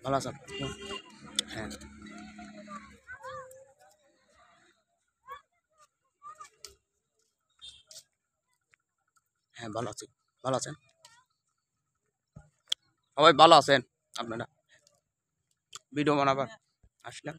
ভালো আছেন? হ্যাঁ হ্যাঁ ভালো আছি। ভালো আছেন? সবাই ভালো আছেন? আপনারা ভিডিও বানাবার আসলাম।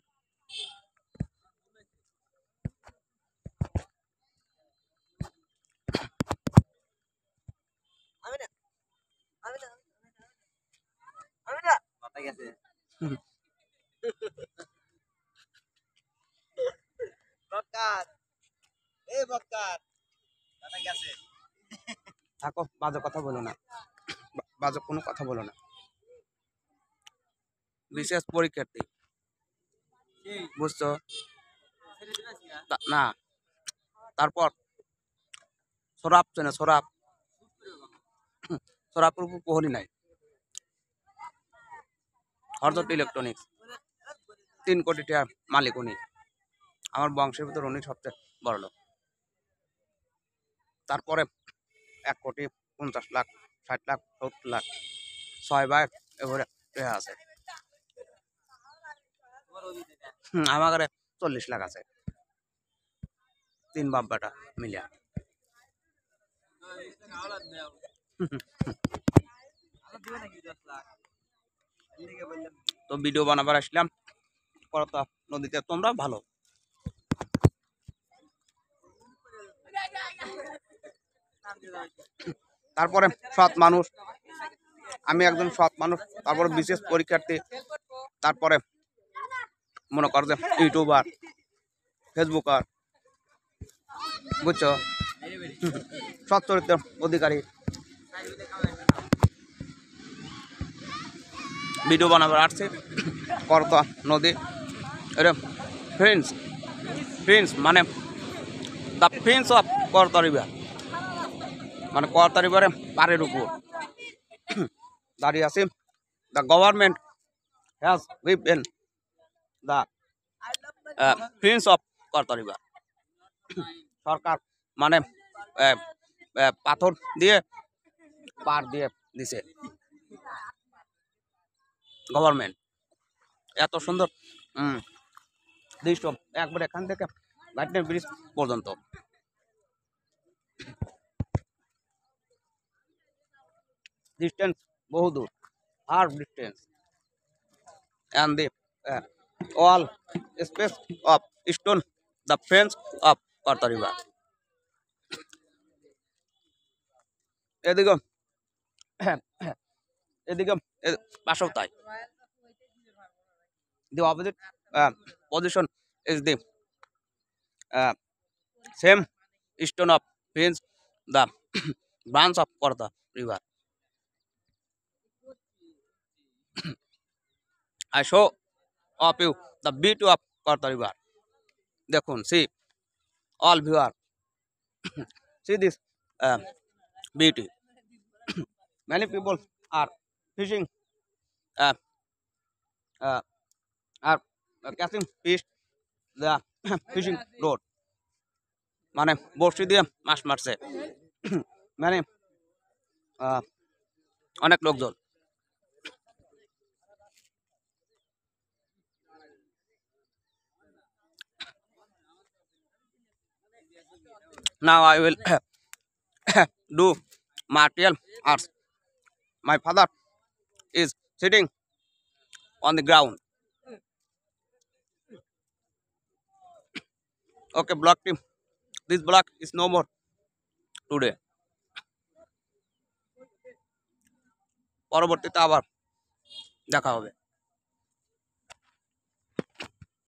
থাকো, বাজে কথা বলো না, বাজে কোনো কথা বলো না। বিশেষ পরীক্ষার্থী বুঝছো না? তারপর সরাব চেনে সরাব, সরাবপুর প্রহরী নাই। হরজত ইলেকট্রনিক্স 3 কোটি টাকার মালিক উনি। আমার বংশের ভিতর উনি সবচেয়ে বড় লোক। তারপরে 1,50,00,000, 60,00,000, 70,00,000, 6 ভাই এবারে আছে। আমার ঘরে 40,00,000 আছে, 3 বাপ বেটা মিলিয়া। তো ভিডিও বানাবার আসলাম করতা নদীতে। তোমরা ভালো। তারপরে সৎ মানুষ, আমি একজন সৎ মানুষ। তারপরে বিশেষ পরীক্ষার্থী, তারপরে মনে কর যে ইউটিউবার, ফেসবুকার, বুঝছো? সৎ চরিত্র অধিকারী। ভিডিও বানাবার আসছে করতা নদী। এটা ফ্রেন্ডস, ফ্রেন্ডস মানে দ্য ফ্রেন্ডস অফ করতা রিভার, মানে করতা রিভারে পাড়ের উপর দাঁড়িয়ে আছি। The government has given the friends of করতা রিভার। সরকার মানে পাথর দিয়ে পার দিয়ে দিছে গভর্নমেন্ট। এত সুন্দর দৃশ্য, একবার এখান থেকে লাইটের ব্রিজ পর্যন্ত। ডিস্টেন্স বহুদূর, far distance, and the all space of stone, the friends of করতা রিভার। এদিকে এদিকে পাশেও তাই। The opposite position is the same stone of friends, the branch of করতা river. I show of you the beauty of করতা river. দেখুন, see all viewer, see this beauty. Many people are fishing, uh, uh, are catching fish the fishing road, মানে বড়শি দিয়ে মাছ মারছে মানে অনেক লোকজন। Now I will do martial arts. My father is sitting on the ground. Okay, block team. This block is no more today. পরবর্তীতে আবার দেখা হবে।